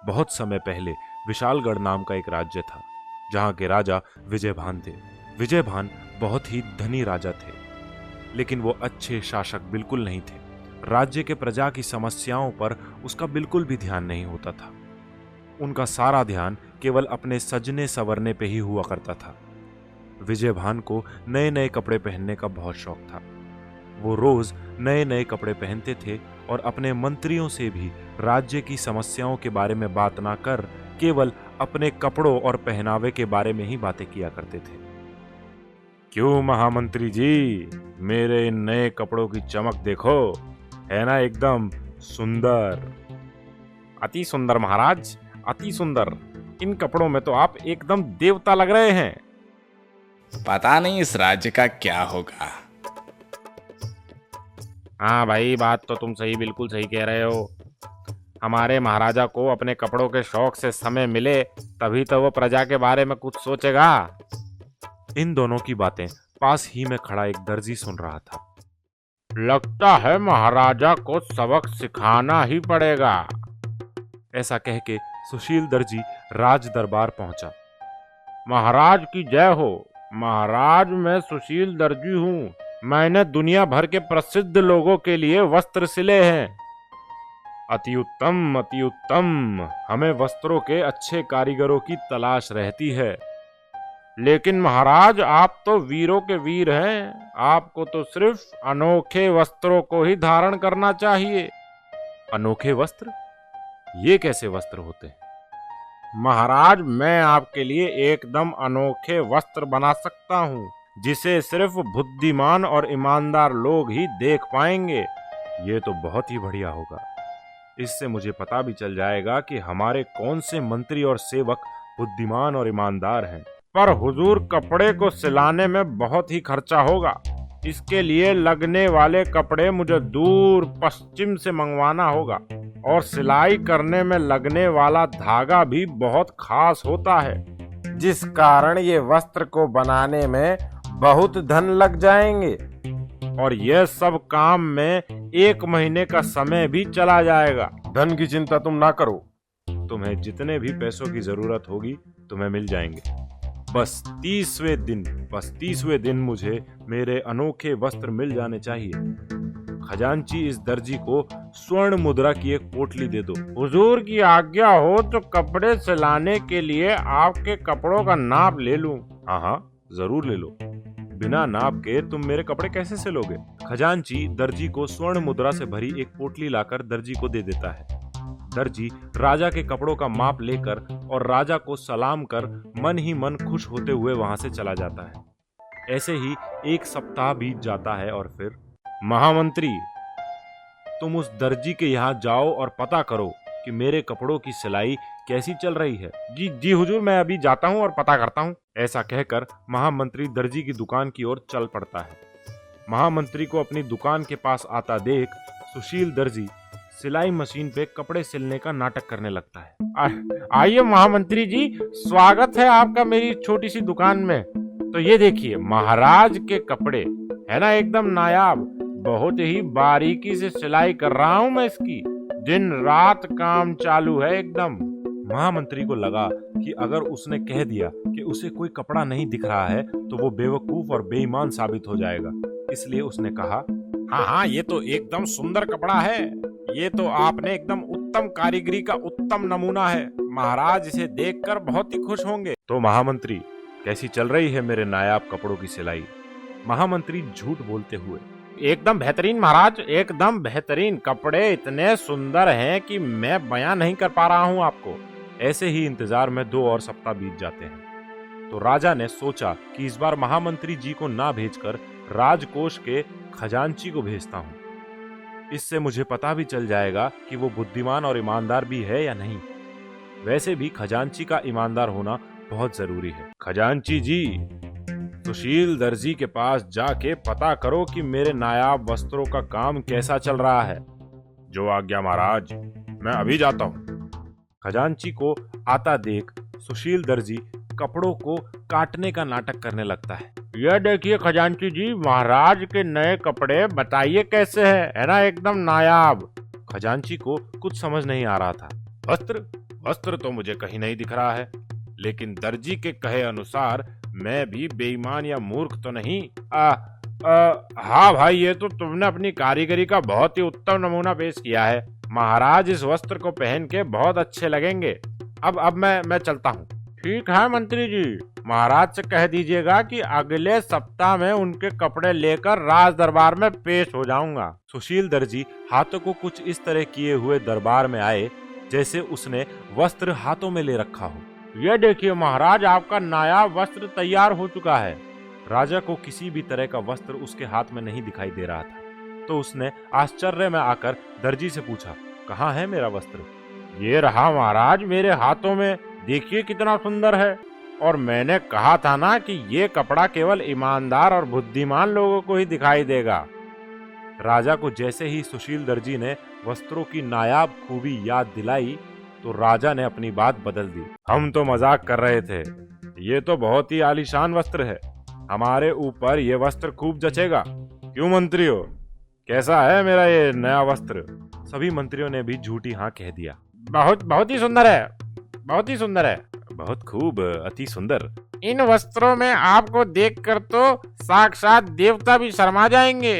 बहुत समय पहले विशालगढ़ नाम का एक राज्य था, जहां के राजा विजयभान थे। विजयभान बहुत ही धनी राजा थे, लेकिन वो अच्छे शासक बिल्कुल नहीं थे। राज्य के प्रजा की समस्याओं पर उसका बिल्कुल भी ध्यान नहीं होता था। उनका सारा ध्यान केवल अपने सजने संवरने पे ही हुआ करता था। विजयभान को नए नए कपड़े पहनने का बहुत शौक था। वो रोज नए नए कपड़े पहनते थे और अपने मंत्रियों से भी राज्य की समस्याओं के बारे में बात ना कर केवल अपने कपड़ों और पहनावे के बारे में ही बातें किया करते थे। क्यों महामंत्री जी, मेरे इन नए कपड़ों की चमक देखो, है ना एकदम सुंदर। अति सुंदर महाराज, अति सुंदर। इन कपड़ों में तो आप एकदम देवता लग रहे हैं। पता नहीं इस राज्य का क्या होगा। हाँ भाई, बात तो तुम बिल्कुल सही कह रहे हो। हमारे महाराजा को अपने कपड़ों के शौक से समय मिले तभी तो वो प्रजा के बारे में कुछ सोचेगा। इन दोनों की बातें पास ही में खड़ा एक दर्जी सुन रहा था। लगता है महाराजा को सबक सिखाना ही पड़ेगा। ऐसा कह के सुशील दर्जी राज दरबार पहुंचा। महाराज की जय हो। महाराज, मैं सुशील दर्जी हूँ। मैंने दुनिया भर के प्रसिद्ध लोगों के लिए वस्त्र सिले हैं। अति उत्तम, अति उत्तम। हमें वस्त्रों के अच्छे कारीगरों की तलाश रहती है। लेकिन महाराज, आप तो वीरों के वीर हैं। आपको तो सिर्फ अनोखे वस्त्रों को ही धारण करना चाहिए। अनोखे वस्त्र? ये कैसे वस्त्र होते हैं? महाराज, मैं आपके लिए एकदम अनोखे वस्त्र बना सकता हूँ, जिसे सिर्फ बुद्धिमान और ईमानदार लोग ही देख पाएंगे। ये तो बहुत ही बढ़िया होगा। इससे मुझे पता भी चल जाएगा कि हमारे कौन से मंत्री और सेवक बुद्धिमान और ईमानदार हैं। पर हुजूर, कपड़े को सिलाने में बहुत ही खर्चा होगा। इसके लिए लगने वाले कपड़े मुझे दूर पश्चिम से मंगवाना होगा और सिलाई करने में लगने वाला धागा भी बहुत खास होता है, जिस कारण ये वस्त्र को बनाने में बहुत धन लग जाएंगे और यह सब काम में 1 महीने का समय भी चला जाएगा। धन की चिंता तुम ना करो। तुम्हें जितने भी पैसों की जरूरत होगी तुम्हें मिल जाएंगे। बस 30वें दिन मुझे मेरे अनोखे वस्त्र मिल जाने चाहिए। खजांची इस दर्जी को स्वर्ण मुद्रा की एक पोटली दे दो। हुजूर की आज्ञा हो तो कपड़े सिलाने के लिए आपके कपड़ों का नाप ले लूं। हाँ हाँ, जरूर ले लो। बिना नाप के तुम मेरे कपड़े कैसे सिलोगे? खजांची दर्जी को स्वर्ण मुद्रा से भरी एक पोटली लाकर दर्जी को दे देता है। दर्जी राजा के कपड़ों का माप लेकर और राजा को सलाम कर मन ही मन खुश होते हुए वहां से चला जाता है। ऐसे ही 1 सप्ताह बीत जाता है और फिर महामंत्री, तुम उस दर्जी के यहाँ जाओ और पता करो कि मेरे कपड़ों की सिलाई कैसी चल रही है। जी जी हुजूर, मैं अभी जाता हूँ और पता करता हूँ। ऐसा कहकर महामंत्री दर्जी की दुकान की ओर चल पड़ता है। महामंत्री को अपनी दुकान के पास आता देख सुशील दर्जी सिलाई मशीन पे कपड़े सिलने का नाटक करने लगता है। आइए महामंत्री जी, स्वागत है आपका मेरी छोटी सी दुकान में। तो ये देखिए, महाराज के कपड़े है ना एकदम नायाब। बहुत ही बारीकी से सिलाई कर रहा हूँ मैं इसकी। दिन रात काम चालू है एकदम। महामंत्री को लगा कि अगर उसने कह दिया कि उसे कोई कपड़ा नहीं दिख रहा है तो वो बेवकूफ और बेईमान साबित हो जाएगा। इसलिए उसने कहा, हाँ हाँ, ये तो एकदम सुंदर कपड़ा है। ये तो आपने एकदम उत्तम कारीगरी का उत्तम नमूना है। महाराज इसे देखकर बहुत ही खुश होंगे। तो महामंत्री, कैसी चल रही है मेरे नायाब कपड़ों की सिलाई? महामंत्री झूठ बोलते हुए, एकदम बेहतरीन महाराज, एकदम बेहतरीन। कपड़े इतने सुंदर हैं कि मैं बयां नहीं कर पा रहा हूं आपको। ऐसे ही इंतजार में 2 और सप्ताह बीत जाते हैं। तो राजा ने सोचा कि इस बार महामंत्री जी को ना भेजकर राजकोष के खजांची को भेजता हूं। इससे मुझे पता भी चल जाएगा कि वो बुद्धिमान और ईमानदार भी है या नहीं। वैसे भी खजांची का ईमानदार होना बहुत जरूरी है। खजांची जी, सुशील दर्जी के पास जाके पता करो कि मेरे नायाब वस्त्रों का काम कैसा चल रहा है। जो आज्ञा महाराज, मैं अभी जाता हूँ। खजांची को आता देख सुशील दर्जी कपड़ों को काटने का नाटक करने लगता है। यह देखिए खजांची जी, महाराज के नए कपड़े बताइए कैसे हैं, है ना एकदम नायाब। खजांची को कुछ समझ नहीं आ रहा था। वस्त्र तो मुझे कहीं नहीं दिख रहा है, लेकिन दर्जी के कहे अनुसार मैं भी बेईमान या मूर्ख तो नहीं। हाँ भाई, ये तो तुमने अपनी कारीगरी का बहुत ही उत्तम नमूना पेश किया है। महाराज इस वस्त्र को पहन के बहुत अच्छे लगेंगे। अब मैं चलता हूँ। ठीक है मंत्री जी, महाराज से कह दीजिएगा कि अगले सप्ताह में उनके कपड़े लेकर राज दरबार में पेश हो जाऊंगा। सुशील दर्जी हाथों को कुछ इस तरह किए हुए दरबार में आए जैसे उसने वस्त्र हाथों में ले रखा हो। ये देखिए महाराज, आपका नया वस्त्र तैयार हो चुका है। राजा को किसी भी तरह का वस्त्र उसके हाथ में नहीं दिखाई दे रहा था, तो उसने आश्चर्य में आकर दर्जी से पूछा, कहाँ है मेरा वस्त्र? ये रहा महाराज, मेरे हाथों में। देखिए कितना सुंदर है। और मैंने कहा था ना कि ये कपड़ा केवल ईमानदार और बुद्धिमान लोगों को ही दिखाई देगा। राजा को जैसे ही सुशील दर्जी ने वस्त्रों की नायाब खूबी याद दिलाई तो राजा ने अपनी बात बदल दी। हम तो मजाक कर रहे थे, ये तो बहुत ही आलीशान वस्त्र है। हमारे ऊपर ये वस्त्र खूब जचेगा। क्यों मंत्रियों, कैसा है मेरा ये नया वस्त्र? सभी मंत्रियों ने भी झूठी हाँ कह दिया। बहुत ही सुंदर है, बहुत ही सुंदर है। बहुत खूब, अति सुंदर। इन वस्त्रों में आपको देखकर तो साक्षात देवता भी शर्मा जाएंगे।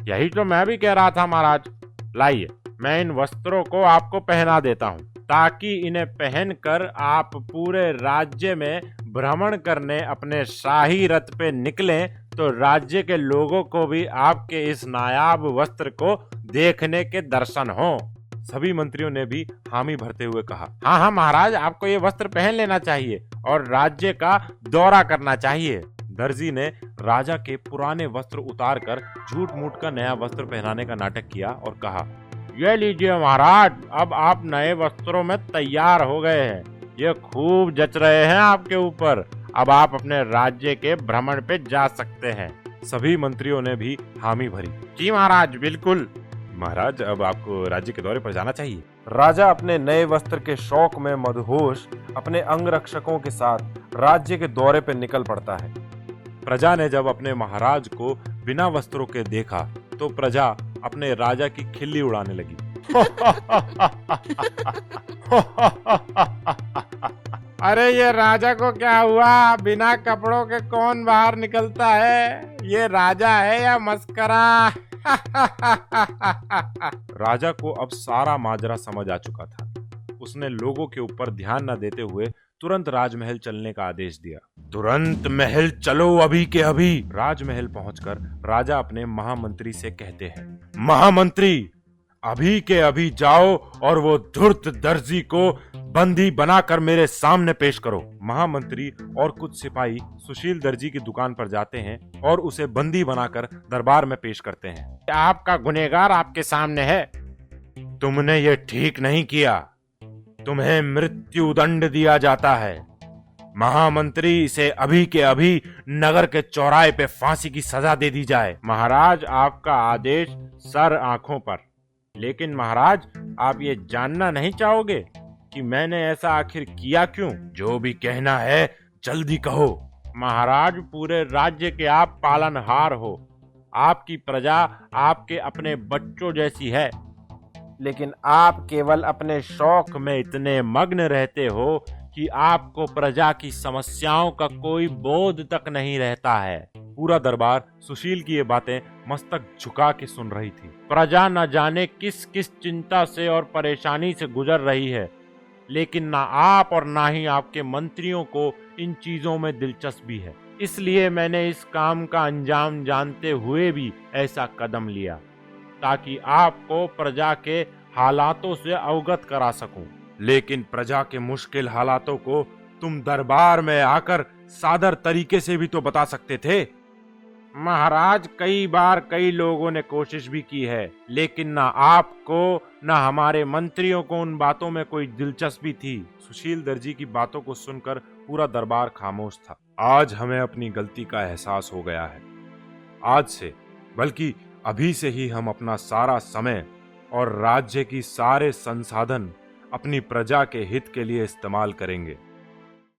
यही तो मैं भी कह रहा था महाराज। लाइए, मैं इन वस्त्रों को आपको पहना देता हूँ, ताकि इन्हें पहनकर आप पूरे राज्य में भ्रमण करने अपने शाही रथ पे निकलें तो राज्य के लोगों को भी आपके इस नायाब वस्त्र को देखने के दर्शन हो। सभी मंत्रियों ने भी हामी भरते हुए कहा, हाँ महाराज, आपको ये वस्त्र पहन लेना चाहिए और राज्य का दौरा करना चाहिए। दर्जी ने राजा के पुराने वस्त्र उतारकर झूठ मूठ का नया वस्त्र पहनाने का नाटक किया और कहा, ये लीजिए महाराज, अब आप नए वस्त्रों में तैयार हो गए हैं। ये खूब जच रहे हैं आपके ऊपर। अब आप अपने राज्य के भ्रमण पे जा सकते हैं। सभी मंत्रियों ने भी हामी भरी। जी महाराज, बिल्कुल। महाराज, अब आपको राज्य के दौरे पर जाना चाहिए। राजा अपने नए वस्त्र के शौक में मदहोश अपने अंगरक्षकों के साथ राज्य के दौरे पर निकल पड़ता है। प्रजा ने जब अपने महाराज को बिना वस्त्रों के देखा तो प्रजा अपने राजा की खिल्ली उड़ाने लगी। अरे ये राजा को क्या हुआ? बिना कपड़ों के कौन बाहर निकलता है? ये राजा है या मस्करा? राजा को अब सारा माजरा समझ आ चुका था। उसने लोगों के ऊपर ध्यान न देते हुए तुरंत राजमहल चलने का आदेश दिया। तुरंत महल चलो, अभी के अभी। राजमहल पहुंचकर राजा अपने महामंत्री से कहते हैं, महामंत्री, अभी के अभी जाओ और वो धूर्त दर्जी को बंदी बनाकर मेरे सामने पेश करो। महामंत्री और कुछ सिपाही सुशील दर्जी की दुकान पर जाते हैं और उसे बंदी बनाकर दरबार में पेश करते हैं। आपका गुनहगार आपके सामने है। तुमने ये ठीक नहीं किया। तुम्हें मृत्यु दंड दिया जाता है। महामंत्री, इसे अभी के अभी नगर के चौराहे पे फांसी की सजा दे दी जाए। महाराज, आपका आदेश सर आंखों पर। लेकिन महाराज, आप ये जानना नहीं चाहोगे कि मैंने ऐसा आखिर किया क्यों? जो भी कहना है जल्दी कहो। महाराज, पूरे राज्य के आप पालनहार हो। आपकी प्रजा आपके अपने बच्चों जैसी है, लेकिन आप केवल अपने शौक में इतने मग्न रहते हो कि आपको प्रजा की समस्याओं का कोई बोध तक नहीं रहता है। पूरा दरबार सुशील की ये बातें मस्तक झुका के सुन रही थी। प्रजा न जाने किस किस चिंता से और परेशानी से गुजर रही है, लेकिन ना आप और ना ही आपके मंत्रियों को इन चीजों में दिलचस्पी है। इसलिए मैंने इस काम का अंजाम जानते हुए भी ऐसा कदम लिया, ताकि आपको प्रजा के हालातों से अवगत करा सकूं। लेकिन प्रजा के मुश्किल हालातों को तुम दरबार में आकर सादर तरीके से भी तो बता सकते थे। महाराज, कई बार कई लोगों ने कोशिश भी की है, लेकिन ना आपको ना हमारे मंत्रियों को उन बातों में कोई दिलचस्पी थी। सुशील दर्जी की बातों को सुनकर पूरा दरबार खामोश था। आज हमें अपनी गलती का एहसास हो गया है। आज से, बल्कि अभी से ही हम अपना सारा समय और राज्य की सारे संसाधन अपनी प्रजा के हित के लिए इस्तेमाल करेंगे।